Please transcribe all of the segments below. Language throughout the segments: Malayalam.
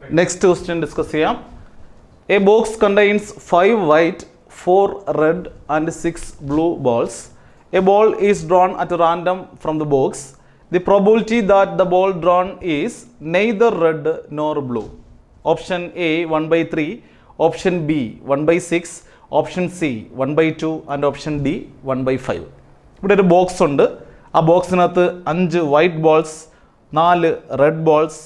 Next question discuss here. A box contains 5 white, 4 red and 6 blue balls. A ball is drawn at random from the box. The probability that the ball drawn is neither red nor blue. Option A 1 by 3, option B 1 by 6, option C 1 by 2 and option D 1 by 5. ഇവിടെ ഒരു ബോക്സ് ഉണ്ട്. ആ ബോക്സിനകത്ത് 5 white balls, 4 red balls,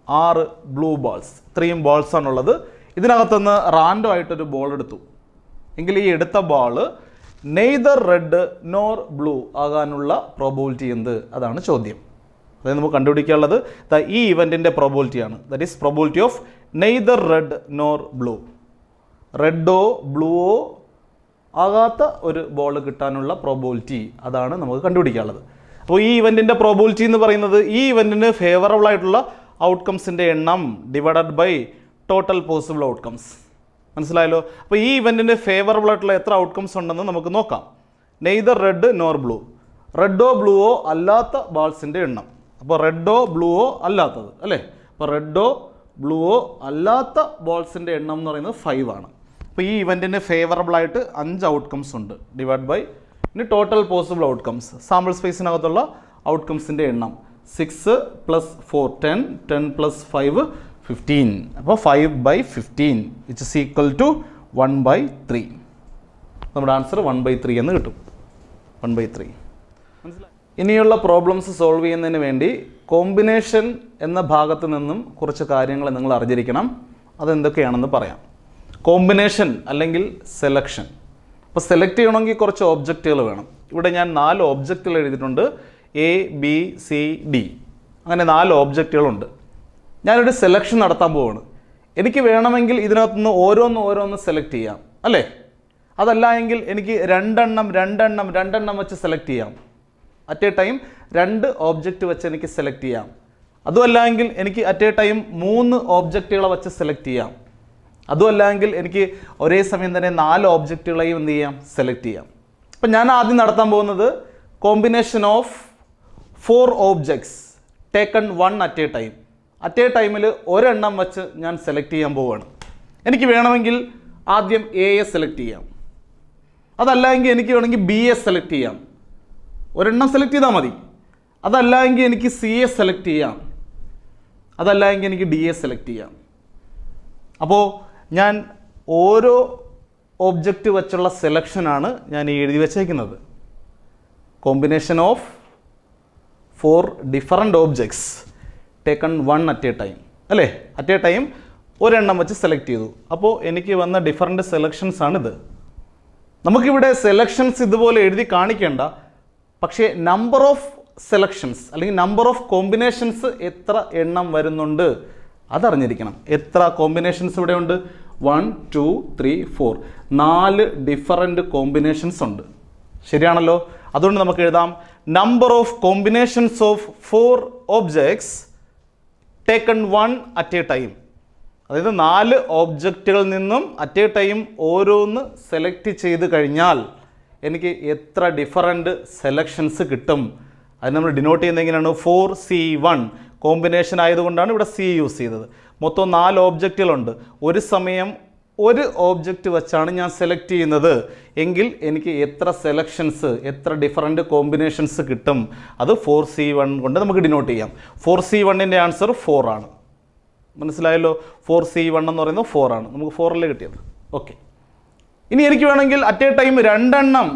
6 blue balls, ഇത്രയും ബോൾസ് ആണുള്ളത്. ഇതിനകത്തുനിന്ന് റാൻഡം ആയിട്ടൊരു ബോൾ എടുത്തു എങ്കിൽ ഈ എടുത്ത ball neither red nor blue ആകാനുള്ള പ്രോബബിലിറ്റി എന്ത്? അതാണ് ചോദ്യം. അതായത് നമുക്ക് കണ്ടുപിടിക്കാനുള്ളത് ഈ ഇവൻറ്റിൻ്റെ പ്രോബബിലിറ്റിയാണ്. That is probability of neither red nor blue. റെഡോ ബ്ലൂവോ ആകാത്ത ഒരു ബോൾ കിട്ടാനുള്ള പ്രോബബിലിറ്റി, അതാണ് നമുക്ക് കണ്ടുപിടിക്കാനുള്ളത്. അപ്പോൾ ഈ ഇവൻറ്റിൻ്റെ പ്രോബബിലിറ്റി എന്ന് പറയുന്നത് ഈ ഇവൻറ്റിന് ഫേവറബിൾ ആയിട്ടുള്ള ഔട്ട്കംസിൻ്റെ എണ്ണം divided by total possible outcomes. മനസ്സിലായല്ലോ? അപ്പോൾ ഈ ഇവൻറ്റിന് ഫേവറബിൾ ആയിട്ടുള്ള എത്ര ഔട്ട്കംസ് ഉണ്ടെന്ന് നമുക്ക് നോക്കാം. നെയ്തർ റെഡ് നോർ ബ്ലൂ, റെഡോ ബ്ലൂവോ അല്ലാത്ത ബാൾസിൻ്റെ എണ്ണം. അപ്പോൾ റെഡോ ബ്ലൂവോ അല്ലാത്തത് അല്ലേ? അപ്പോൾ റെഡോ ബ്ലൂവോ അല്ലാത്ത ബോൾസിൻ്റെ എണ്ണം എന്ന് പറയുന്നത് 5 ആണ്. അപ്പോൾ ഈ ഇവൻറ്റിന് ഫേവറബിളായിട്ട് 5 ഔട്ട്കംസ് ഉണ്ട്. ഡിവൈഡ് ബൈ ഇനി ടോട്ടൽ പോസിബിൾ ഔട്ട്കംസ്, സാമ്പിൾ സ്പേസിനകത്തുള്ള ഔട്ട്കംസിൻ്റെ എണ്ണം 6 + 4 10, 10 + 5 15. അപ്പോൾ 5 by 15 which is equal to 1 by 3. നമ്മുടെ ആൻസർ 1 by 3 എന്ന് കിട്ടും. 1 by 3. മനസ്സിലായി? ഇനിയുള്ള പ്രോബ്ലംസ് സോൾവ് ചെയ്യുന്നതിന് വേണ്ടി കോമ്പിനേഷൻ എന്ന ഭാഗത്ത് നിന്നും കുറച്ച് കാര്യങ്ങൾ നിങ്ങൾ അറിഞ്ഞിരിക്കണം. അതെന്തൊക്കെയാണെന്ന് പറയാം. കോമ്പിനേഷൻ അല്ലെങ്കിൽ സെലക്ഷൻ. അപ്പോൾ സെലക്ട് ചെയ്യണമെങ്കിൽ കുറച്ച് ഓബ്ജക്റ്റുകൾ വേണം. ഇവിടെ ഞാൻ 4 ഓബ്ജക്റ്റുകൾ എഴുതിയിട്ടുണ്ട്. A, B, C, D. അങ്ങനെ 4 ഓബ്ജക്റ്റുകളുണ്ട്. ഞാനൊരു സെലക്ഷൻ നടത്താൻ പോവാണ്. എനിക്ക് വേണമെങ്കിൽ ഇതിനകത്തുനിന്ന് ഓരോന്ന് സെലക്ട് ചെയ്യാം അല്ലേ? അതല്ല എങ്കിൽ എനിക്ക് രണ്ടെണ്ണം വെച്ച് സെലക്ട് ചെയ്യാം. അറ്റ് എ ടൈം 2 ഓബ്ജക്റ്റ് വെച്ച് എനിക്ക് സെലക്ട് ചെയ്യാം. അതുമല്ല എങ്കിൽ എനിക്ക് അറ്റ് എ ടൈം 3 ഓബ്ജക്റ്റുകളെ വെച്ച് സെലക്ട് ചെയ്യാം. അതുമല്ല എങ്കിൽ എനിക്ക് ഒരേ സമയം തന്നെ 4 ഓബ്ജക്റ്റുകളെയും എന്ത് ചെയ്യാം? സെലക്ട് ചെയ്യാം. അപ്പം ഞാൻ ആദ്യം നടത്താൻ പോകുന്നത് combination of 4 objects taken 1 at a time. At A ടൈമിൽ ഒരെണ്ണം വെച്ച് ഞാൻ സെലക്ട് ചെയ്യാൻ പോവുകയാണ്. എനിക്ക് വേണമെങ്കിൽ ആദ്യം എയെ സെലക്ട് ചെയ്യാം. അതല്ല എങ്കിൽ എനിക്ക് വേണമെങ്കിൽ ബിയെ സെലക്ട് ചെയ്യാം. ഒരെണ്ണം സെലക്ട് ചെയ്താൽ മതി. അതല്ല എങ്കിൽ എനിക്ക് സിയെ സെലക്ട് ചെയ്യാം. അതല്ല എങ്കിൽ എനിക്ക് ഡിയെ സെലക്ട് ചെയ്യാം. അപ്പോൾ ഞാൻ ഓരോ ഒബ്ജക്റ്റ് വെച്ചുള്ള സെലക്ഷനാണ് ഞാൻ എഴുതി വച്ചേക്കുന്നത്. Combination of 4 different objects taken 1 at a time അല്ലേ? അറ്റ് എ ടൈം ഒരെണ്ണം വെച്ച് സെലക്ട് ചെയ്തു. അപ്പോൾ എനിക്ക് വന്ന ഡിഫറൻറ്റ് സെലക്ഷൻസ് ആണിത്. നമുക്കിവിടെ സെലക്ഷൻസ് ഇതുപോലെ എഴുതി കാണിക്കേണ്ട, പക്ഷേ നമ്പർ ഓഫ് സെലക്ഷൻസ് അല്ലെങ്കിൽ നമ്പർ ഓഫ് കോമ്പിനേഷൻസ് എത്ര എണ്ണം വരുന്നുണ്ട് അതറിഞ്ഞിരിക്കണം. എത്ര കോമ്പിനേഷൻസ് ഇവിടെ ഉണ്ട്? 1 2 3 4 4 ഡിഫറൻറ്റ് കോമ്പിനേഷൻസ് ഉണ്ട്. ശരിയാണല്ലോ? അതുകൊണ്ട് നമുക്ക് എഴുതാം number of combinations of 4 objects taken 1 at a time. അതായത് 4 ഓബ്ജക്റ്റുകളിൽ നിന്നും അറ്റ് എ ടൈം ഓരോന്ന് സെലക്ട് ചെയ്ത് കഴിഞ്ഞാൽ എനിക്ക് എത്ര ഡിഫറൻറ്റ് സെലക്ഷൻസ് കിട്ടും. അത് നമ്മൾ ഡിനോട്ട് ചെയ്യുന്നത് എങ്ങനെയാണ്? 4C1 കോമ്പിനേഷൻ ആയതുകൊണ്ടാണ് ഇവിടെ C യൂസ് ചെയ്തത്. മൊത്തം 4 ഓബ്ജക്റ്റുകളുണ്ട്. ഒരു സമയം ഒരു ഓബ്ജക്റ്റ് വെച്ചാണ് ഞാൻ സെലക്ട് ചെയ്യുന്നത് എങ്കിൽ എനിക്ക് എത്ര സെലക്ഷൻസ്, എത്ര ഡിഫറൻറ്റ് കോമ്പിനേഷൻസ് കിട്ടും? അത് 4C1 കൊണ്ട് നമുക്ക് ഡിനോട്ട് ചെയ്യാം. 4C1ൻ്റെ ആൻസർ 4 ആണ്. മനസ്സിലായല്ലോ? 4C1 എന്ന് പറയുന്നത് 4 ആണ്. നമുക്ക് 4 അല്ലേ കിട്ടിയത്? ഓക്കെ. ഇനി എനിക്ക് വേണമെങ്കിൽ അറ്റ് എ ടൈം 2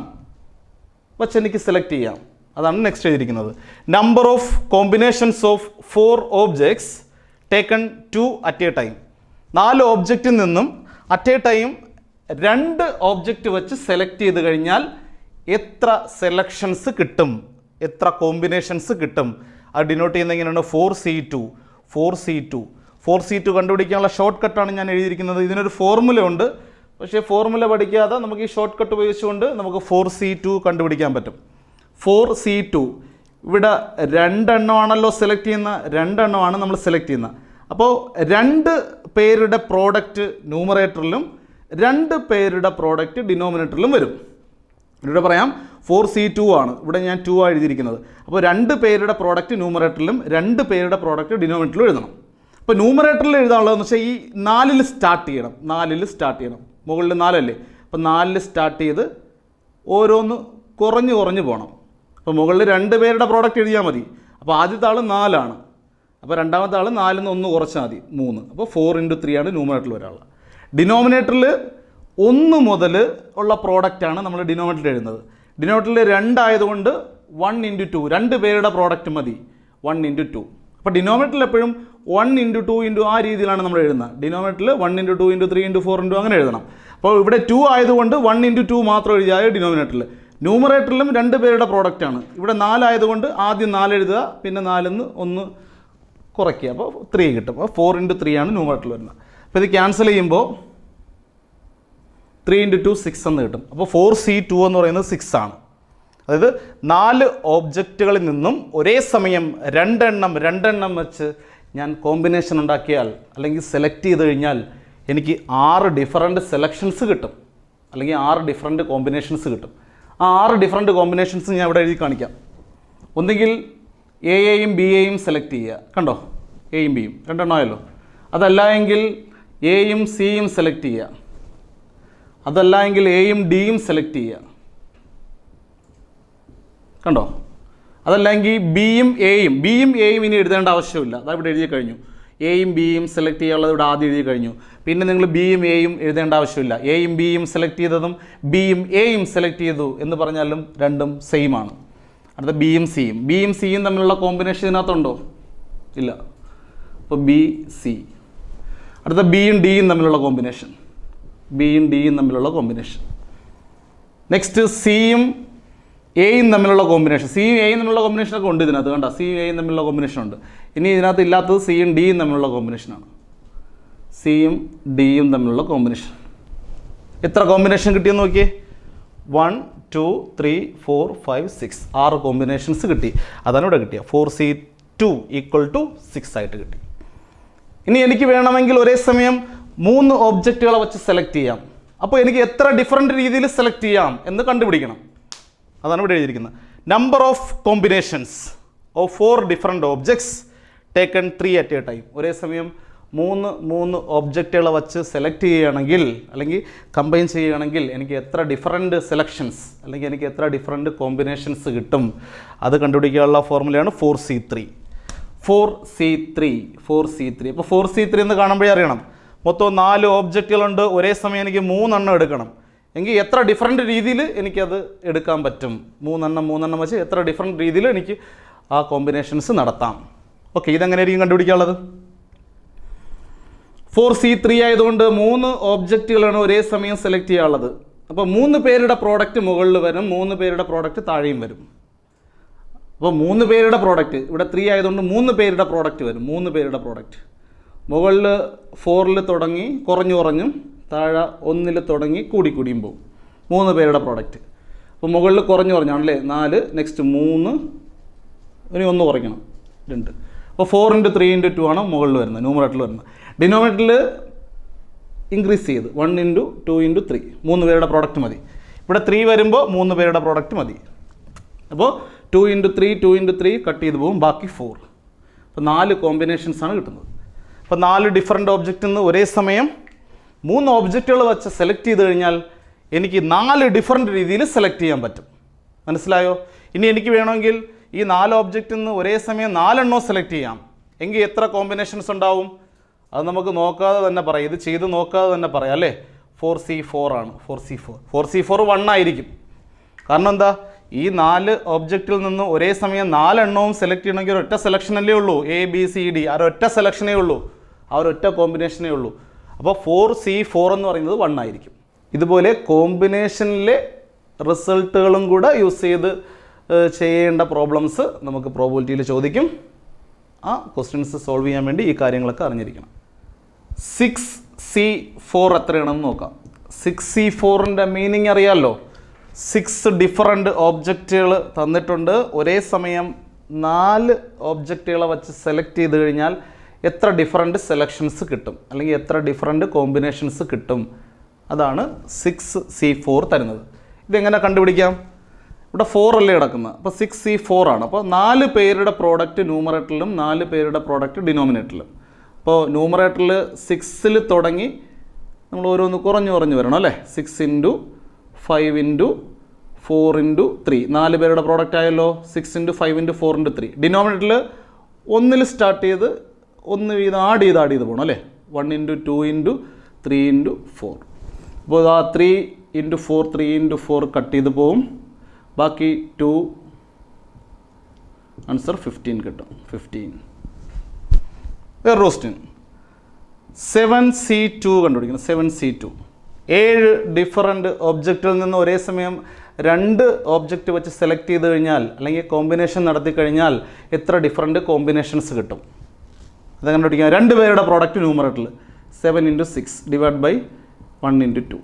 വെച്ച് എനിക്ക് സെലക്ട് ചെയ്യാം. അതാണ് നെക്സ്റ്റ് എഴുതിയിരിക്കുന്നത്. Number of combinations of 4 objects taken 2 at a time. 4 ഓബ്ജക്റ്റിൽ നിന്നും അറ്റ് എ ടൈം 2 ഓബ്ജക്റ്റ് വെച്ച് സെലക്ട് ചെയ്ത് കഴിഞ്ഞാൽ എത്ര സെലക്ഷൻസ് കിട്ടും, എത്ര കോമ്പിനേഷൻസ് കിട്ടും? അത് ഡിനോട്ട് ചെയ്യുന്നത് എങ്ങനെയാണ്? 4C2 കണ്ടുപിടിക്കാനുള്ള ഷോർട്ട് കട്ടാണ് ഞാൻ എഴുതിയിരിക്കുന്നത്. ഇതിനൊരു ഫോർമുല ഉണ്ട്, പക്ഷേ ഫോർമുല പഠിക്കാതെ നമുക്ക് ഈ ഷോർട്ട് കട്ട് ഉപയോഗിച്ചുകൊണ്ട് നമുക്ക് 4C2 കണ്ടുപിടിക്കാൻ പറ്റും. 4C2 ഇവിടെ 2 ആണല്ലോ സെലക്ട് ചെയ്യുന്ന, 2 നമ്മൾ സെലക്ട് ചെയ്യുന്നത്. അപ്പോൾ 2 പേരുടെ പ്രോഡക്റ്റ് ന്യൂമറേറ്ററിലും 2 പേരുടെ പ്രോഡക്റ്റ് ഡിനോമിനേറ്ററിലും വരും. ഇവിടെ പറയാം 4C2 ആണ്. ഇവിടെ ഞാൻ 2 എഴുതിയിരിക്കുന്നത്. അപ്പോൾ 2 പേരുടെ പ്രോഡക്റ്റ് ന്യൂമറേറ്ററിലും 2 പേരുടെ പ്രോഡക്റ്റ് ഡിനോമിനേറ്ററിലും എഴുതണം. ഇപ്പോൾ ന്യൂമറേറ്ററിൽ എഴുതാനുള്ളതെന്ന് വെച്ചാൽ ഈ 4 സ്റ്റാർട്ട് ചെയ്യണം. മുകളിൽ 4 അല്ലേ, അപ്പോൾ 4 സ്റ്റാർട്ട് ചെയ്ത് ഓരോന്ന് കുറഞ്ഞ് പോകണം. അപ്പോൾ മുകളിൽ 2 പേരുടെ പ്രോഡക്റ്റ് എഴുതിയാൽ മതി. അപ്പോൾ ആദ്യത്തെ ആൾ 4 ആണ്, അപ്പോൾ രണ്ടാമത്തെ ആൾ 4 1 കുറച്ചാൽ മതി 3. അപ്പോൾ 4 × 3 ആണ് ന്യൂമറേറ്ററിൽ ഒരാൾ. ഡിനോമിനേറ്ററിൽ 1 മുതൽ ഉള്ള പ്രോഡക്റ്റാണ് നമ്മൾ ഡിനോമിനേറ്ററിൽ എഴുതുന്നത്. ഡിനോമിനേറ്ററിൽ 2 ആയതുകൊണ്ട് 1 × 2, 2 പേരുടെ പ്രോഡക്റ്റ് മതി 1 × 2. അപ്പോൾ ഡിനോമിനേറ്ററിൽ എപ്പോഴും 1 × 2 ആ രീതിയിലാണ് നമ്മൾ എഴുതുന്നത്. ഡിനോമിനേറ്ററിൽ 1 × 2 × 3 × 4 അങ്ങനെ എഴുതണം. അപ്പോൾ ഇവിടെ 2 ആയതുകൊണ്ട് 1 × 2 മാത്രം എഴുതിയാൽ ഡിനോമിനേറ്ററിൽ. ന്യൂമറേറ്ററിലും 2 പേരുടെ പ്രോഡക്റ്റാണ്. ഇവിടെ 4 ആയതുകൊണ്ട് ആദ്യം 4 എഴുതുക, പിന്നെ 4 ന്ന് 1 കുറയ്ക്കുക, അപ്പോൾ 3 കിട്ടും. അപ്പോൾ 4 × 3 ആണ് ന്യൂമറേറ്ററിൽ വരുന്നത്. അപ്പോൾ ഇത് ക്യാൻസൽ ചെയ്യുമ്പോൾ 3 × 2 6 എന്ന് കിട്ടും. അപ്പോൾ 4C2 എന്ന് പറയുന്നത് 6 ആണ്. അതായത് 4 ഓബ്ജക്റ്റുകളിൽ നിന്നും ഒരേ സമയം 2 എണ്ണം വെച്ച് ഞാൻ കോമ്പിനേഷൻ ഉണ്ടാക്കിയാൽ അല്ലെങ്കിൽ സെലക്ട് ചെയ്ത് കഴിഞ്ഞാൽ എനിക്ക് 6 ഡിഫറൻറ്റ് സെലക്ഷൻസ് കിട്ടും, അല്ലെങ്കിൽ 6 ഡിഫറൻറ്റ് കോമ്പിനേഷൻസ് കിട്ടും. ആ 6 ഡിഫറൻറ്റ് കോമ്പിനേഷൻസ് ഞാൻ ഇവിടെ എഴുതി കാണിക്കാം. ഒന്നുകിൽ എയും ബിയെയും സെലക്ട് ചെയ്യുക, കണ്ടോ, എയും ബിയും 2 എണ്ണമായല്ലോ. അതല്ല എങ്കിൽ എയും സിയും സെലക്ട് ചെയ്യുക. അതല്ല എങ്കിൽ എയും ഡിയും സെലക്ട് ചെയ്യുക, കണ്ടോ. അതല്ലെങ്കിൽ ബിയും എയും ഇനി എഴുതേണ്ട ആവശ്യമില്ല, അതാ ഇവിടെ എഴുതി കഴിഞ്ഞു. എയും ബിയും സെലക്ട് ചെയ്യാനുള്ളത് ഇവിടെ ആദ്യം എഴുതി കഴിഞ്ഞു. പിന്നെ നിങ്ങൾ ബിയും എയും എഴുതേണ്ട ആവശ്യമില്ല. എയും ബിയും സെലക്ട് ചെയ്തതും ബിയും എയും സെലക്ട് ചെയ്തു എന്ന് പറഞ്ഞാലും രണ്ടും സെയിം ആണ്. അടുത്ത ബിയും സിയും തമ്മിലുള്ള കോമ്പിനേഷൻ ഇതിനകത്തുണ്ടോ? ഇല്ല. അപ്പോൾ ബി സി. അടുത്ത ബിയും ഡിയും തമ്മിലുള്ള കോമ്പിനേഷൻ. നെക്സ്റ്റ് സിയും എയും തമ്മിലുള്ള കോമ്പിനേഷൻ. സിയും എയും തമ്മിലുള്ള കോമ്പിനേഷനൊക്കെ ഉണ്ട് ഇതിനകത്ത്, കണ്ട, സിയും എയും തമ്മിലുള്ള കോമ്പിനേഷൻ ഉണ്ട്. ഇനി ഇതിനകത്ത് ഇല്ലാത്തത് സിയും ഡിയും തമ്മിലുള്ള കോമ്പിനേഷനാണ്. സിയും ഡിയും തമ്മിലുള്ള കോമ്പിനേഷൻ. എത്ര കോമ്പിനേഷൻ കിട്ടിയെന്ന് നോക്കിയേ. 1 2 3 4 5 6 6 കോമ്പിനേഷൻസ് കിട്ടി. അതാണ് ഇവിടെ കിട്ടിയ 4C2 = 6 ആയിട്ട് കിട്ടി. ഇനി എനിക്ക് വേണമെങ്കിൽ ഒരേ സമയം 3 ഓബ്ജക്റ്റുകളെ വെച്ച് സെലക്ട് ചെയ്യാം. അപ്പോൾ എനിക്ക് എത്ര ഡിഫറൻറ്റ് രീതിയിൽ സെലക്ട് ചെയ്യാം എന്ന് കണ്ടുപിടിക്കണം. അതാണ് ഇവിടെ എഴുതിയിരിക്കുന്നത്. Number of combinations of 4 different objects taken 3 at a time. ഒരേ സമയം 3 ഓബ്ജക്റ്റുകളെ വച്ച് സെലക്ട് ചെയ്യുകയാണെങ്കിൽ അല്ലെങ്കിൽ കമ്പൈൻ ചെയ്യുകയാണെങ്കിൽ എനിക്ക് എത്ര ഡിഫറൻറ്റ് സെലക്ഷൻസ് അല്ലെങ്കിൽ എനിക്ക് എത്ര ഡിഫറൻറ്റ് കോമ്പിനേഷൻസ് കിട്ടും അത് കണ്ടുപിടിക്കാനുള്ള ഫോർമുലയാണ് 4C3. അപ്പോൾ 4C3 എന്ന് കാണുമ്പോഴേ അറിയണം മൊത്തം 4 ഓബ്ജക്റ്റുകളുണ്ട്, ഒരേ സമയം എനിക്ക് 3 എണ്ണം എടുക്കണം. എങ്കിൽ എത്ര ഡിഫറൻറ്റ് രീതിയിൽ എനിക്കത് എടുക്കാൻ പറ്റും, 3 എണ്ണം വെച്ച് എത്ര ഡിഫറൻറ്റ് രീതിയിൽ എനിക്ക് ആ കോമ്പിനേഷൻസ് നടത്താം. ഓക്കെ, ഇതെങ്ങനെയായിരിക്കും കണ്ടുപിടിക്കാനുള്ളത്? 4C3 ആയതുകൊണ്ട് 3 ഓബ്ജക്റ്റുകളാണ് ഒരേ സമയം സെലക്ട് ചെയ്യാനുള്ളത്. അപ്പോൾ 3 പേരുടെ പ്രോഡക്റ്റ് മുകളിൽ വരും, 3 പേരുടെ പ്രോഡക്റ്റ് താഴെയും വരും. അപ്പോൾ 3 പേരുടെ പ്രോഡക്റ്റ് ഇവിടെ 3 ആയതുകൊണ്ട് 3 പേരുടെ പ്രോഡക്റ്റ് വരും. 3 പേരുടെ പ്രോഡക്റ്റ് മുകളിൽ 4ൽ തുടങ്ങി കുറഞ്ഞും താഴെ 1ൽ തുടങ്ങി കൂടിയും പോകും. 3 പേരുടെ പ്രോഡക്റ്റ്. അപ്പോൾ മുകളിൽ കുറഞ്ഞാണല്ലേ 4, നെക്സ്റ്റ് 3, ഇനി 1 കുറയ്ക്കണം 2. അപ്പോൾ 4 × 3 × 2 ആണ് മുകളിൽ വരുന്നത്, ന്യൂമറേറ്ററിൽ വരുന്നത്. ഡിനോമിനേറ്ററിൽ ഇൻക്രീസ് ചെയ്ത് 1 × 2 × 3 3 പേരുടെ പ്രോഡക്റ്റ് മതി. ഇവിടെ 3 വരുമ്പോൾ 3 പേരുടെ പ്രോഡക്റ്റ് മതി. അപ്പോൾ 2 × 3 കട്ട് ചെയ്ത് പോകും, ബാക്കി 4. അപ്പോൾ 4 കോമ്പിനേഷൻസാണ് കിട്ടുന്നത്. അപ്പോൾ 4 ഡിഫറൻറ്റ് ഓബ്ജക്റ്റിൽ നിന്ന് ഒരേ സമയം 3 ഓബ്ജക്റ്റുകൾ വെച്ച് സെലക്ട് ചെയ്ത് കഴിഞ്ഞാൽ എനിക്ക് 4 ഡിഫറൻറ്റ് രീതിയിൽ സെലക്ട് ചെയ്യാൻ പറ്റും. മനസ്സിലായോ? ഇനി എനിക്ക് വേണമെങ്കിൽ ഈ 4 ഓബ്ജക്റ്റിൽ നിന്ന് ഒരേ സമയം 4 എണ്ണം സെലക്ട് ചെയ്യാം. എങ്കിൽ എത്ര കോമ്പിനേഷൻസ് ഉണ്ടാവും അത് നമുക്ക് നോക്കാതെ തന്നെ പറയാം, ഇത് ചെയ്ത് നോക്കാതെ തന്നെ പറയാം അല്ലേ. 4C4 ആണ്. 4C4 1 ആയിരിക്കും. കാരണം എന്താ, ഈ 4 ഓബ്ജക്റ്റിൽ നിന്ന് ഒരേ സമയം 4 എണ്ണവും സെലക്ട് ചെയ്യണമെങ്കിൽ ഒരൊറ്റ സെലക്ഷനല്ലേ ഉള്ളൂ. ABCD ആ ഒരൊറ്റ സെലക്ഷനേ ഉള്ളൂ, ആ ഒരൊറ്റ കോമ്പിനേഷനേ ഉള്ളൂ. അപ്പോൾ 4C4 എന്ന് പറയുന്നത് 1 ആയിരിക്കും. ഇതുപോലെ കോമ്പിനേഷനിലെ റിസൾട്ടുകളും കൂടെ യൂസ് ചെയ്ത് ചെയ്യേണ്ട പ്രോബ്ലംസ് നമുക്ക് പ്രോബബിലിറ്റിയിൽ ചോദിക്കും. ആ ക്വസ്റ്റ്യൻസ് സോൾവ് ചെയ്യാൻ വേണ്ടി ഈ കാര്യങ്ങളൊക്കെ അറിഞ്ഞിരിക്കണം. 6C4 എത്രയാണെന്ന് നോക്കാം. 6C4ൻ്റെ മീനിങ് അറിയാമല്ലോ. 6 ഡിഫറൻറ്റ് ഓബ്ജക്റ്റുകൾ തന്നിട്ടുണ്ട്, ഒരേ സമയം 4 ഓബ്ജക്റ്റുകളെ വച്ച് സെലക്ട് ചെയ്ത് കഴിഞ്ഞാൽ എത്ര ഡിഫറൻറ്റ് സെലക്ഷൻസ് കിട്ടും അല്ലെങ്കിൽ എത്ര ഡിഫറൻറ്റ് കോമ്പിനേഷൻസ് കിട്ടും, അതാണ് 6C4 തരുന്നത്. ഇതെങ്ങനെ കണ്ടുപിടിക്കാം? ഇവിടെ 4 അല്ലേ കിടക്കുന്നത്, അപ്പോൾ 6C4 ആണ്. അപ്പോൾ 4 പേരുടെ പ്രോഡക്റ്റ് ന്യൂമറേറ്ററിലും 4 പേരുടെ പ്രോഡക്റ്റ് ഡിനോമിനേറ്ററിലും. അപ്പോൾ ന്യൂമറേറ്ററിൽ 6-ൽ തുടങ്ങി നമ്മൾ ഓരോന്ന് കുറഞ്ഞു വരണം അല്ലേ. 6 × 5 × 4 × 3 4 പേരുടെ പ്രോഡക്റ്റ് ആയല്ലോ. 6 × 5 × 4 × 3 ഡിനോമിനേറ്ററിൽ 1-ൽ സ്റ്റാർട്ട് ചെയ്ത് 1 വീതം ആഡ് ചെയ്ത് പോകണം അല്ലേ. 1 × 2 × 3 × 4. അപ്പോൾ ആ 3 × 4 3 × 4 കട്ട് ചെയ്ത് പോവും. ബാക്കി 2 ആൻസർ 15 കിട്ടും. 15. വേറെ ക്വസ്റ്റ്യൻ 7C2 കണ്ടുപിടിക്കണം. 7C2 7 ഡിഫറൻറ്റ് ഒബ്ജക്റ്റിൽ നിന്ന് ഒരേ സമയം 2 ഒബ്ജക്റ്റ് വെച്ച് സെലക്ട് ചെയ്ത് കഴിഞ്ഞാൽ അല്ലെങ്കിൽ കോമ്പിനേഷൻ നടത്തി കഴിഞ്ഞാൽ എത്ര ഡിഫറൻറ്റ് കോമ്പിനേഷൻസ് കിട്ടും? അത് കണ്ടുപിടിക്കാം. 2 പേരുടെ പ്രോഡക്റ്റ് ന്യൂമറേറ്ററിൽ 7 × 6 ഡിവൈഡ് ബൈ 1 × 2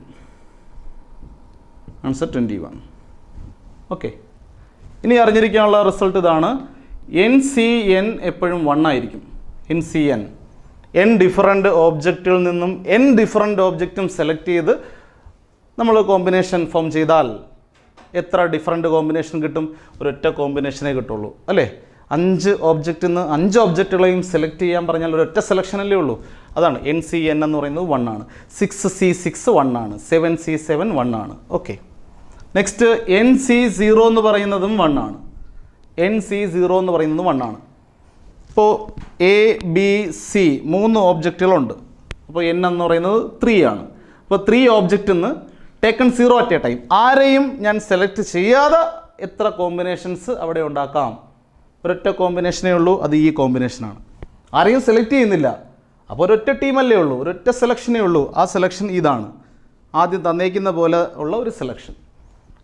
ആൻസർ 21. ഓക്കെ, ഇനി അറിഞ്ഞിരിക്കാനുള്ള റിസൾട്ട് ഇതാണ്. NCN എപ്പോഴും 1 ആയിരിക്കും. NCN n ഡിഫറൻറ്റ് ഓബ്ജക്റ്റിൽ നിന്നും n ഡിഫറൻറ്റ് ഓബ്ജക്റ്റും സെലക്ട് ചെയ്ത് നമ്മൾ കോമ്പിനേഷൻ ഫോം ചെയ്താൽ എത്ര ഡിഫറൻറ്റ് കോമ്പിനേഷൻ കിട്ടും? ഒരൊറ്റ കോമ്പിനേഷനേ കിട്ടുള്ളൂ അല്ലേ. 5 ഒബ്ജക്റ്റിൽ നിന്ന് 5 ഒബ്ജക്റ്റുകളെയും സെലക്ട് ചെയ്യാൻ പറഞ്ഞാൽ ഒരൊറ്റ സെലക്ഷനല്ലേ ഉള്ളൂ. അതാണ് NCN എന്ന് പറയുന്നത് 1 ആണ്. 6C6 1 ആണ്. 7C7 1 ആണ്. ഓക്കെ, നെക്സ്റ്റ് NC0 എന്ന് പറയുന്നതും 1 ആണ്. NC0 എന്ന് പറയുന്നതും 1 ആണ്. ഇപ്പോൾ ABC 3 ഓബ്ജക്റ്റുകളുണ്ട്. അപ്പോൾ n എന്ന് പറയുന്നത് 3 ആണ്. അപ്പോൾ 3 ഓബ്ജക്റ്റിൽ നിന്ന് ടേക്കൺ 0 അറ്റ് എ ടൈം. ആരെയും ഞാൻ സെലക്ട് ചെയ്യാതെ എത്ര കോമ്പിനേഷൻസ് അവിടെ ഉണ്ടാക്കാം? ഒരൊറ്റ കോമ്പിനേഷനേ ഉള്ളൂ, അത് ഈ കോമ്പിനേഷനാണ്. ആരെയും സെലക്ട് ചെയ്യുന്നില്ല. അപ്പോൾ ഒരൊറ്റ ടീമല്ലേ ഉള്ളൂ, ഒരൊറ്റ സെലക്ഷനേ ഉള്ളൂ. ആ സെലക്ഷൻ ഇതാണ്, ആദ്യം തന്നേക്കുന്ന പോലെ ഉള്ള ഒരു സെലക്ഷൻ.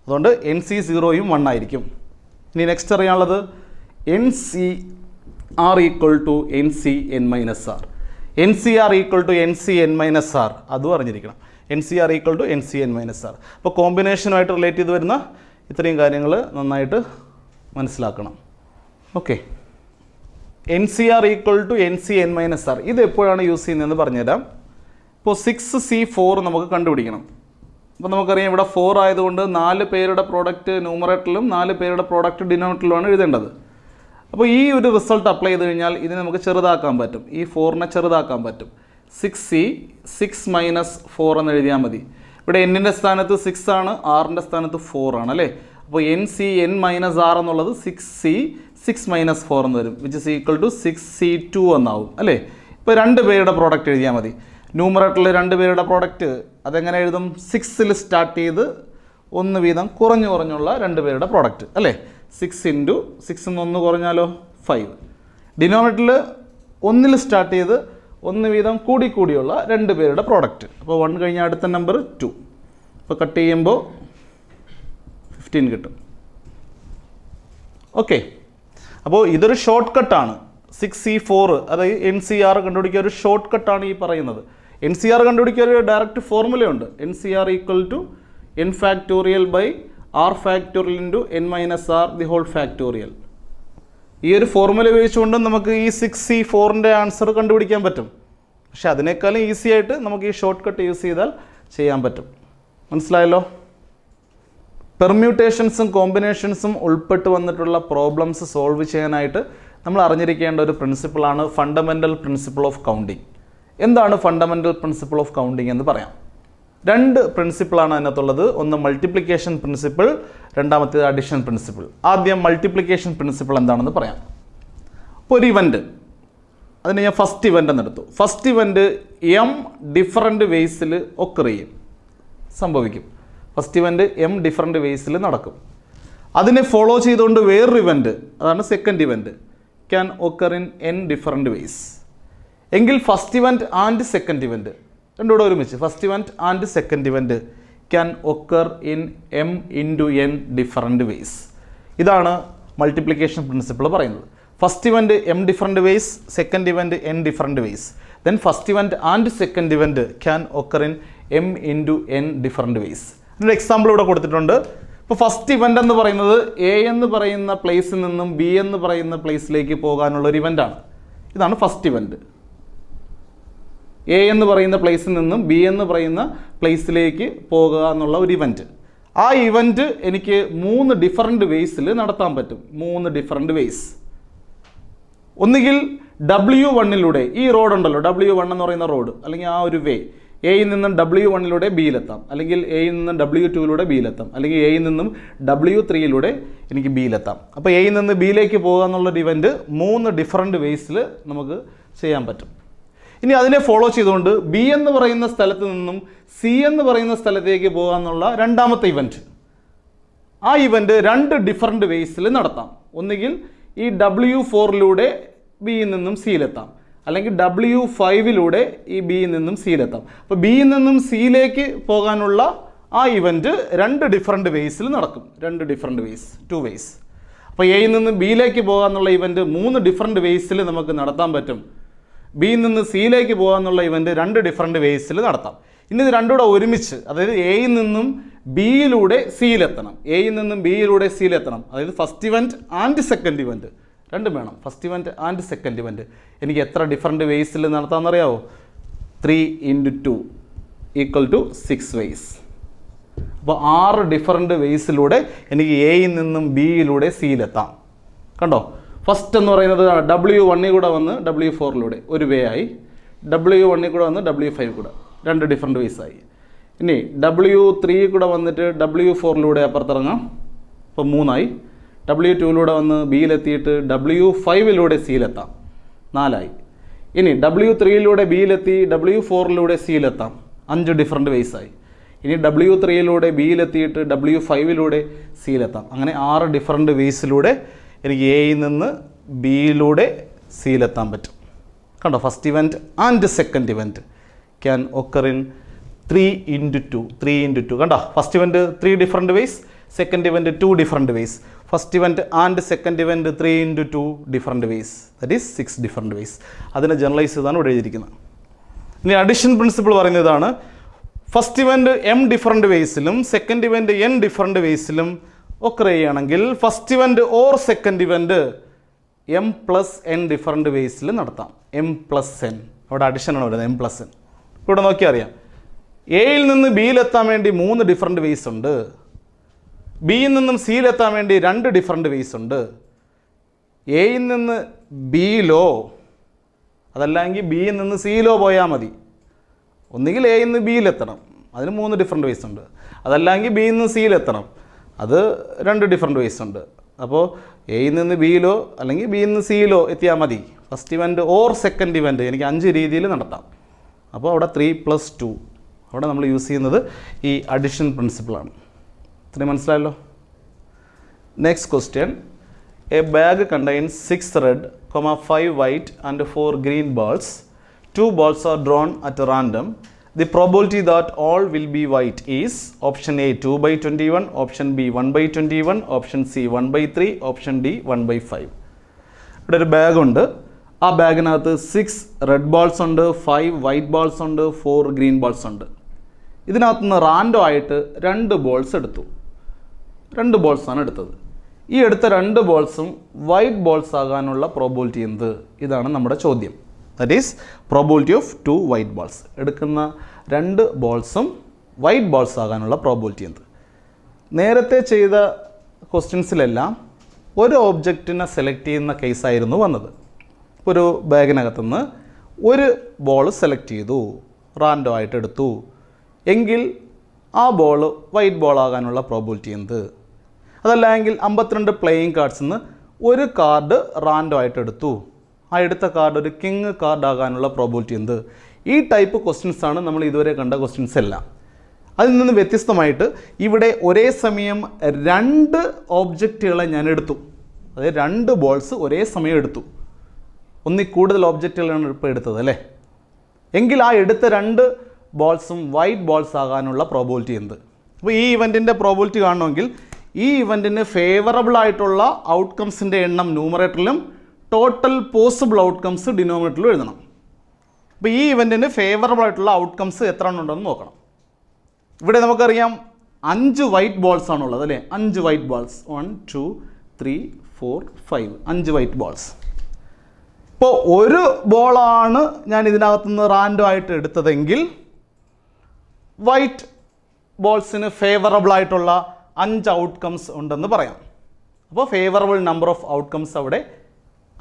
അതുകൊണ്ട് NC0യും 1 ആയിരിക്കും. ഇനി next അറിയാനുള്ളത് NCR = NCN - R. NCR = NCN - R അതും അറിഞ്ഞിരിക്കണം. NCR = NCN - R. അപ്പോൾ കോമ്പിനേഷനുമായിട്ട് റിലേറ്റ് ചെയ്ത് വരുന്ന ഇത്രയും കാര്യങ്ങൾ നന്നായിട്ട് മനസ്സിലാക്കണം. ഓക്കെ, NCR = NCN - R ഇത് എപ്പോഴാണ് യൂസ് ചെയ്യുന്നതെന്ന് പറഞ്ഞുതരാം. ഇപ്പോൾ 6C4 നമുക്ക് കണ്ടുപിടിക്കണം. അപ്പോൾ നമുക്കറിയാം ഇവിടെ 4 ആയതുകൊണ്ട് 4 പേരുടെ പ്രോഡക്റ്റ് ന്യൂമറേറ്ററിലും 4 പേരുടെ പ്രോഡക്റ്റ് ഡിനോമിനേറ്ററിലുമാണ് എഴുതേണ്ടത്. അപ്പോൾ ഈ ഒരു റിസൾട്ട് അപ്ലൈ ചെയ്ത് കഴിഞ്ഞാൽ ഇതിനെ നമുക്ക് ചെറുതാക്കാൻ പറ്റും. ഈ 4നെ ചെറുതാക്കാൻ പറ്റും. 6C 6 - 4 എന്ന് എഴുതിയാൽ മതി. ഇവിടെ n-ൻ്റെ സ്ഥാനത്ത് 6 ആണ്, r-ൻ്റെ സ്ഥാനത്ത് 4 ആണ് അല്ലേ. അപ്പോൾ NCN - R എന്നുള്ളത് 6C 6 - 4 എന്ന് വരും, which is equal to 6C2 എന്നാവും അല്ലേ. ഇപ്പോൾ 2 പേരുടെ പ്രോഡക്റ്റ് എഴുതിയാൽ മതി. ന്യൂമറേറ്ററിൽ 2 പേരുടെ പ്രോഡക്റ്റ് അതെങ്ങനെ എഴുതും? 6-ൽ സ്റ്റാർട്ട് ചെയ്ത് 1 വീതം കുറഞ്ഞുള്ള 2 പേരുടെ പ്രോഡക്റ്റ് അല്ലേ. 6 × 6 ന്ന് 1 കുറഞ്ഞാലോ 5. ഡിനോമിനേറ്ററിൽ 1-ൽ സ്റ്റാർട്ട് ചെയ്ത് 1 വീതം കൂടിയുള്ള 2 പേരുടെ പ്രോഡക്റ്റ്. അപ്പോൾ 1 കഴിഞ്ഞാൽ അടുത്ത നമ്പർ 2. അപ്പോൾ കട്ട് ചെയ്യുമ്പോൾ 15 കിട്ടും. ഓക്കെ, അപ്പോൾ ഇതൊരു ഷോർട്ട് കട്ടാണ്. 6C4 അതായത് NCR കണ്ടുപിടിക്കുക ഒരു ഷോർട്ട് കട്ടാണ് ഈ പറയുന്നത്. NCR കണ്ടുപിടിക്കുക ഒരു direct ഫോർമുലയുണ്ട്. NCR = n factorial by r factorial into n - R the whole factorial. ഈ ഒരു ഫോർമുല ഉപയോഗിച്ചുകൊണ്ട് നമുക്ക് ഈ 6C4ൻ്റെ ആൻസർ കണ്ടുപിടിക്കാൻ പറ്റും. പക്ഷെ അതിനേക്കാളും ഈസി ആയിട്ട് നമുക്ക് ഈ ഷോർട്ട് കട്ട് യൂസ് ചെയ്താൽ ചെയ്യാൻ പറ്റും. മനസ്സിലായല്ലോ? പെർമ്യൂട്ടേഷൻസും കോമ്പിനേഷൻസും ഉൾപ്പെട്ട് വന്നിട്ടുള്ള പ്രോബ്ലംസ് സോൾവ് ചെയ്യാനായിട്ട് നമ്മൾ അറിഞ്ഞിരിക്കേണ്ട ഒരു പ്രിൻസിപ്പിളാണ് ഫണ്ടമെൻ്റൽ പ്രിൻസിപ്പിൾ ഓഫ് കൗണ്ടിങ്. എന്താണ് ഫണ്ടമെൻ്റൽ പ്രിൻസിപ്പിൾ ഓഫ് കൗണ്ടിങ് എന്ന് പറയാം. 2 പ്രിൻസിപ്പിളാണ് അതിനകത്തുള്ളത്. ഒന്ന് മൾട്ടിപ്ലിക്കേഷൻ പ്രിൻസിപ്പിൾ, രണ്ടാമത്തേത് അഡിഷൻ പ്രിൻസിപ്പിൾ. ആദ്യം മൾട്ടിപ്ലിക്കേഷൻ പ്രിൻസിപ്പിൾ എന്താണെന്ന് പറയാം. ഇപ്പോൾ ഒരു ഇവൻറ്റ്, അതിന് ഞാൻ ഫസ്റ്റ് ഇവൻ്റ് എന്നെടുത്തു. ഫസ്റ്റ് ഇവൻറ്റ് m ഡിഫറൻറ്റ് വേസിൽ ഒക്കർ ചെയ്യും, സംഭവിക്കും. ഫസ്റ്റ് ഇവൻറ്റ് m ഡിഫറൻറ്റ് വേസിൽ നടക്കും. അതിനെ ഫോളോ ചെയ്തുകൊണ്ട് വേറൊരു ഇവൻറ്റ്, അതാണ് second event, can occur in n different ways. എങ്കിൽ first event and second event രണ്ടുകൂടെ ഒരുമിച്ച്, first event and second event can occur in m × n different ways. ഇതാണ് മൾട്ടിപ്ലിക്കേഷൻ പ്രിൻസിപ്പിൾ പറയുന്നത്. First event m different ways, second event n different ways. Then first event and second event can occur in m × n different ways. അതിൻ്റെ എക്സാമ്പിൾ ഇവിടെ കൊടുത്തിട്ടുണ്ട്. ഇപ്പോൾ ഫസ്റ്റ് ഇവൻ്റ് എന്ന് പറയുന്നത് A എന്ന് പറയുന്ന പ്ലേസിൽ നിന്നും B എന്ന് പറയുന്ന പ്ലേസിലേക്ക് പോകാനുള്ളൊരു ഇവൻ്റാണ്. ഇതാണ് ഫസ്റ്റ് ഇവൻറ്റ്. A എന്ന് പറയുന്ന പ്ലേസിൽ നിന്നും B എന്ന് പറയുന്ന പ്ലേസിലേക്ക് പോകുക എന്നുള്ള ഒരു ഇവൻറ്റ്. ആ ഇവൻറ്റ് എനിക്ക് 3 ഡിഫറൻറ്റ് വേസിൽ നടത്താൻ പറ്റും. 3 ഡിഫറൻറ്റ് വേസ്. ഒന്നുകിൽ W1 ഈ റോഡ് ഉണ്ടല്ലോ, W1 എന്ന് പറയുന്ന റോഡ് അല്ലെങ്കിൽ ആ ഒരു വേ, എയിൽ നിന്നും W1 ബിയിലെത്താം, അല്ലെങ്കിൽ എയിൽ നിന്നും W2 ബിയിലെത്താം, അല്ലെങ്കിൽ എയിൽ നിന്നും W3 എനിക്ക് ബിയിലെത്താം. അപ്പോൾ എയിൽ നിന്ന് ബിയിലേക്ക് പോകുക എന്നുള്ളൊരു ഇവൻറ്റ് 3 ഡിഫറെൻറ്റ് വേസിൽ നമുക്ക് ചെയ്യാൻ പറ്റും. ഇനി അതിനെ ഫോളോ ചെയ്തുകൊണ്ട് ബി എന്ന് പറയുന്ന സ്ഥലത്ത് നിന്നും സി എന്ന് പറയുന്ന സ്ഥലത്തേക്ക് പോകുക എന്നുള്ള രണ്ടാമത്തെ ഇവൻറ്റ്, ആ ഇവൻറ്റ് 2 ഡിഫറെൻറ്റ് വേസിൽ നടത്താം. ഒന്നുകിൽ ഈ W4 ബിയിൽ നിന്നും സിയിലെത്താം, അല്ലെങ്കിൽ W5 ഈ ബിയിൽ നിന്നും സിയിലെത്താം. അപ്പോൾ ബിയിൽ നിന്നും സിയിലേക്ക് പോകാനുള്ള ആ ഇവൻറ്റ് 2 ഡിഫറെൻറ്റ് വേസിൽ നടക്കും. 2 ഡിഫറെൻറ്റ് വേസ്, 2 വേസ്. അപ്പോൾ എയിൽ നിന്ന് ബിയിലേക്ക് പോകുക എന്നുള്ള ഇവൻറ്റ് 3 ഡിഫറെൻറ്റ് വേസിൽ നമുക്ക് നടത്താൻ പറ്റും. ബിയിൽ നിന്ന് സിയിലേക്ക് പോകുക എന്നുള്ള ഇവൻറ്റ് 2 ഡിഫറെൻറ്റ് വേസിൽ നടത്താം. ഇനി ഇത് രണ്ടും കൂടെ ഒരുമിച്ച്, അതായത് എയിൽ നിന്നും ബിയിലൂടെ സിയിലെത്തണം, എയിൽ നിന്നും ബിയിലൂടെ സിയിലെത്തണം, അതായത് first event and second event രണ്ടും വേണം. First event and second event എനിക്ക് എത്ര ഡിഫറെൻറ്റ് വേസിൽ നടത്താമെന്നറിയാവോ? 3 × 2 = 6 വേസ്. അപ്പോൾ 6 ഡിഫറെൻറ്റ് വേസിലൂടെ എനിക്ക് എയിൽ നിന്നും ബിയിലൂടെ സിയിലെത്താം. കണ്ടോ? ഫസ്റ്റ് എന്ന് പറയുന്നത് W1 വന്ന് W4 ഒരു വേ ആയി, W1 വന്ന് W5 2 ഡിഫറെൻറ്റ് വേസ് ആയി. ഇനി W3 വന്നിട്ട് W4 അപ്പുറത്തിറങ്ങാം, അപ്പോൾ 3 ആയി. W2 വന്ന് ബിയിലെത്തിയിട്ട് W5 സിയിലെത്താം, 4 ആയി. ഇനി W3 ബിയിലെത്തി W4 സിയിലെത്താം, 5 ഡിഫറെൻറ്റ് വേസ് ആയി. ഇനി W3 ബിയിലെത്തിയിട്ട് W5 സിയിലെത്താം. അങ്ങനെ 6 ഡിഫറെൻറ്റ് വേസിലൂടെ എനിക്ക് എയിൽ നിന്ന് ബിയിലൂടെ സിയിലെത്താൻ പറ്റും. കണ്ടോ? First event and second event can occur in 3 × 2 കണ്ടോ? First event 3 different ways, second event 2 different ways, first event and second event 3 × 2 different ways, that is 6 different ways. അതിനെ ജനറലൈസ് ചെയ്താണ് ഇവിടെ എഴുതിയിരിക്കുന്നത്. ഇനി അഡിഷൻ പ്രിൻസിപ്പിൾ പറയുന്നതാണ്, ഫസ്റ്റ് ഇവൻറ്റ് M ഡിഫറെൻറ്റ് വേസിലും സെക്കൻഡ് ഇവൻറ്റ് N ഡിഫറെൻറ്റ് വേസിലും ഒക്കെ ചെയ്യുകയാണെങ്കിൽ first event or second event M+N different വേസിൽ നടത്താം. M+N, അവിടെ അഡിഷനാണ് വരുന്നത്, M+N. ഇവിടെ നോക്കിയാൽ അറിയാം, എയിൽ നിന്ന് ബിയിലെത്താൻ വേണ്ടി 3 ഡിഫറെൻറ്റ് വേസ് ഉണ്ട്, ബിയിൽ നിന്നും സിയിലെത്താൻ വേണ്ടി 2 ഡിഫറെൻറ്റ് വേസ് ഉണ്ട്. എയിൽ നിന്ന് ബിയിലോ അതല്ലെങ്കിൽ ബിയിൽ നിന്ന് സിയിലോ പോയാൽ മതി. ഒന്നുകിൽ എയിൽ നിന്ന് ബിയിലെത്തണം, അതിന് 3 ഡിഫറെൻറ്റ് വേസ് ഉണ്ട്. അതല്ലെങ്കിൽ ബിയിൽ നിന്ന് സിയിലെത്തണം, അത് 2 ഡിഫറെൻറ്റ് വേസ് ഉണ്ട്. അപ്പോൾ എയിൽ നിന്ന് ബിയിലോ അല്ലെങ്കിൽ ബിയിൽ നിന്ന് സിയിലോ എത്തിയാൽ മതി. First event or second event എനിക്ക് 5 രീതിയിൽ നടത്താം. അപ്പോൾ അവിടെ 3 + 2 അവിടെ നമ്മൾ യൂസ് ചെയ്യുന്നത് ഈ അഡിഷൻ പ്രിൻസിപ്പിളാണ്. ഇത്രയും മനസ്സിലായല്ലോ? Next question, A bag contains 6 red, 5 white and 4 green balls. 2 balls are drawn at random. The probability that all will be white is option A 2/21, option B 1/21, option C 1/3, option D 1/5. ഇവിടെ ഒരു ബാഗ് ഉണ്ട്. ആ ബാഗിനകത്ത് 6 റെഡ് balls ഉണ്ട്, 5 വൈറ്റ് balls ഉണ്ട്, 4 ഗ്രീൻ balls ഉണ്ട്. ഇതിനകത്ത് നിന്ന് റാൻഡം ആയിട്ട് 2 balls എടുത്തു. 2 ബോൾസാണ് എടുത്തത്. ഈ എടുത്ത 2 ബോൾസും വൈറ്റ് ബോൾസ് ആകാനുള്ള പ്രോബിലിറ്റി എന്ത്? ഇതാണ് നമ്മുടെ ചോദ്യം. That is probability of 2 white balls. എടുക്കുന്ന 2 ബോൾസും വൈറ്റ് ബോൾസ് ആകാനുള്ള പ്രോബിലിറ്റി എന്ത്? നേരത്തെ ചെയ്ത ക്വസ്റ്റ്യൻസിലെല്ലാം ഒരു ഓബ്ജക്റ്റിനെ സെലക്ട് ചെയ്യുന്ന കേസായിരുന്നു വന്നത്. ഒരു ബാഗിനകത്തുനിന്ന് ഒരു ബോൾ സെലക്ട് ചെയ്തു, റാൻഡം ആയിട്ട് എടുത്തു എങ്കിൽ ആ ബോൾ വൈറ്റ് ബോൾ ആകാനുള്ള പ്രോബിലിറ്റി എന്ത്? അതല്ലെങ്കിൽ 52 പ്ലേയിങ് കാർഡ്സിൽ നിന്ന് ഒരു കാർഡ് റാൻഡം ആയിട്ട് എടുത്തു, ആ എടുത്ത കാർഡ് ഒരു കിങ് കാർഡ് ആകാനുള്ള പ്രോബിലിറ്റി എന്ത്? ഈ ടൈപ്പ് ക്വസ്റ്റ്യൻസാണ് നമ്മൾ ഇതുവരെ കണ്ട ക്വസ്റ്റ്യൻസ് എല്ലാം. അതിൽ നിന്ന് വ്യത്യസ്തമായിട്ട് ഇവിടെ ഒരേ സമയം 2 ഓബ്ജക്റ്റുകളെ ഞാൻ എടുത്തു, അതായത് 2 ബോൾസ് ഒരേ സമയം എടുത്തു. ഒന്നിൽ കൂടുതൽ ഓബ്ജക്റ്റുകളാണ് ഇപ്പോൾ എടുത്തത് അല്ലേ? എങ്കിൽ ആ എടുത്ത 2 ബോൾസും വൈറ്റ് ബോൾസ് ആകാനുള്ള പ്രോബിലിറ്റി എന്ത്? അപ്പോൾ ഈ ഇവൻറ്റിൻ്റെ പ്രോബിലിറ്റി കാണണമെങ്കിൽ ഈ ഇവൻറ്റിന് ഫേവറബിൾ ആയിട്ടുള്ള ഔട്ട്കംസിൻ്റെ എണ്ണം ന്യൂമറേറ്ററിലും ടോട്ടൽ പോസിബിൾ ഔട്ട്കംസ് ഡിനോമിനേറ്ററിലും എഴുതണം. അപ്പോൾ ഈ ഇവൻറ്റിന് ഫേവറബിൾ ആയിട്ടുള്ള ഔട്ട്കംസ് എത്ര ഉണ്ടെന്ന് നോക്കണം. ഇവിടെ നമുക്കറിയാം 5 വൈറ്റ് ബോൾസ് ആണുള്ളത് അല്ലേ? 5 വൈറ്റ് ബോൾസ്, 1 2 3 4 5, 5 വൈറ്റ് ബോൾസ്. ഇപ്പോൾ ഒരു ബോളാണ് ഞാൻ ഇതിനകത്തുനിന്ന് റാൻഡം ആയിട്ട് എടുത്തതെങ്കിൽ വൈറ്റ് ബോൾസിന് ഫേവറബിൾ ആയിട്ടുള്ള 5 ഔട്ട്കംസ് ഉണ്ടെന്ന് പറയാം. അപ്പോൾ ഫേവറബിൾ നമ്പർ ഓഫ് ഔട്ട്കംസ് അവിടെ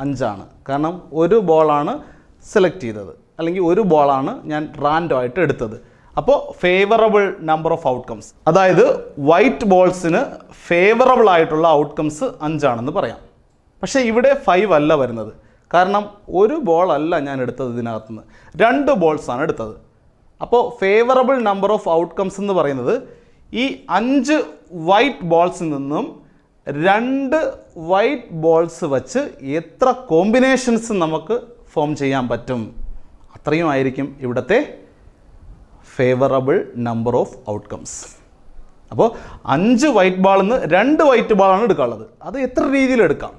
5ആണ്. കാരണം ഒരു ബോളാണ് സെലക്ട് ചെയ്തത്, അല്ലെങ്കിൽ ഒരു ബോളാണ് ഞാൻ റാൻഡം ആയിട്ട് എടുത്തത്. അപ്പോൾ ഫേവറബിൾ നമ്പർ ഓഫ് ഔട്ട്കംസ്, അതായത് വൈറ്റ് ബോൾസിന് ഫേവറബിൾ ആയിട്ടുള്ള ഔട്ട്കംസ് 5ആണെന്ന് പറയാം. പക്ഷേ ഇവിടെ 5 അല്ല വരുന്നത്. കാരണം ഒരു ബോൾ അല്ല ഞാൻ എടുത്തത്, ഇതിനകത്തുനിന്ന് 2 ബോൾസാണ് എടുത്തത്. അപ്പോൾ ഫേവറബിൾ നമ്പർ ഓഫ് ഔട്ട്കംസ് എന്ന് പറയുന്നത് ഈ 5 വൈറ്റ് ബോൾസിൽ നിന്നും 2 വൈറ്റ് ബോൾസ് വച്ച് എത്ര കോമ്പിനേഷൻസ് നമുക്ക് ഫോം ചെയ്യാൻ പറ്റും, അത്രയും ആയിരിക്കും ഇവിടുത്തെ ഫേവറബിൾ നമ്പർ ഓഫ് ഔട്ട്കംസ്. അപ്പോൾ 5 വൈറ്റ് ബോളിൽ നിന്ന് 2 വൈറ്റ് ബോളാണ് എടുക്കാനുള്ളത്. അത് എത്ര രീതിയിൽ എടുക്കാം,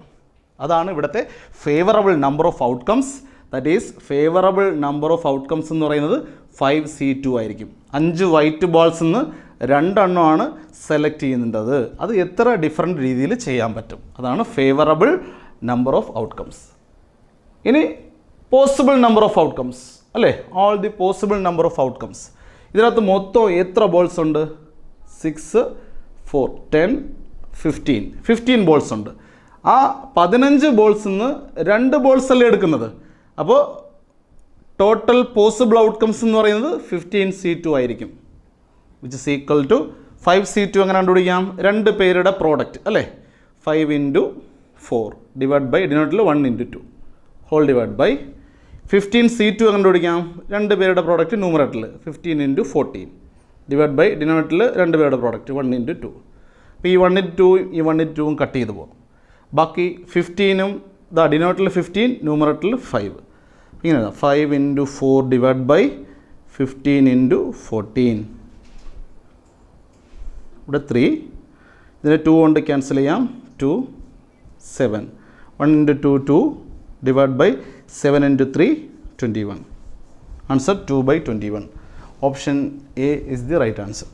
അതാണ് ഇവിടുത്തെ favourable number of outcomes. That is favourable number of outcomes എന്ന് പറയുന്നത് 5C2 ആയിരിക്കും. 5 വൈറ്റ് ബോൾസിൽ നിന്ന് 2 എണ്ണമാണ് സെലക്ട് ചെയ്യുന്നുണ്ടത്. അത് എത്ര ഡിഫറെൻറ്റ് രീതിയിൽ ചെയ്യാൻ പറ്റും, അതാണ് ഫേവറബിൾ നമ്പർ ഓഫ് ഔട്ട്കംസ്. ഇനി പോസിബിൾ നമ്പർ ഓഫ് ഔട്ട്കംസ് അല്ലേ, all the possible number of outcomes. ഇതിനകത്ത് മൊത്തം എത്ര ബോൾസ് ഉണ്ട്? 6, 4, 10, 15 ബോൾസ് ഉണ്ട്. ആ 15 ബോൾസിൽ നിന്ന് 2 ബോൾസ് അല്ലേ എടുക്കുന്നത്. അപ്പോൾ ടോട്ടൽ പോസിബിൾ ഔട്ട്കംസ് എന്ന് പറയുന്നത് 15C2 ആയിരിക്കും, which is equal to 5C2. അങ്ങനെ കണ്ടുപിടിക്കാം, 2 പേരുടെ പ്രോഡക്റ്റ് അല്ലേ, 5 × 4 ഡിവൈഡ് ബൈ ഡിനോട്ടിൽ 1 × 2 ഹോൾ ഡിവൈഡ് ബൈ 15C2 കണ്ടുപിടിക്കാം, 2 പേരുടെ പ്രോഡക്റ്റ് ന്യൂമറേറ്ററിൽ 15 × 14 ഡിവൈഡ് ബൈ ഡിനോട്ടിൽ 2 പേരുടെ പ്രോഡക്റ്റ് 1 × 2. അപ്പോൾ ഈ 1 × 2 ഈ 1 × 2 കട്ട് ചെയ്ത് പോകും. ബാക്കി 15ഉം ഡിനോട്ടിൽ 15 ന്യൂമറേറ്ററിൽ 5. ഇങ്ങനെ 5 × 4 ഡിവൈഡ് ബൈ 15 × 14. ഇവിടെ 3, ഇതിനെ 2 കൊണ്ട് ക്യാൻസൽ ചെയ്യാം, 2, 7. 1 × 2 2 divide by 7 × 3 21. Answer 2/21. Option A is the right answer.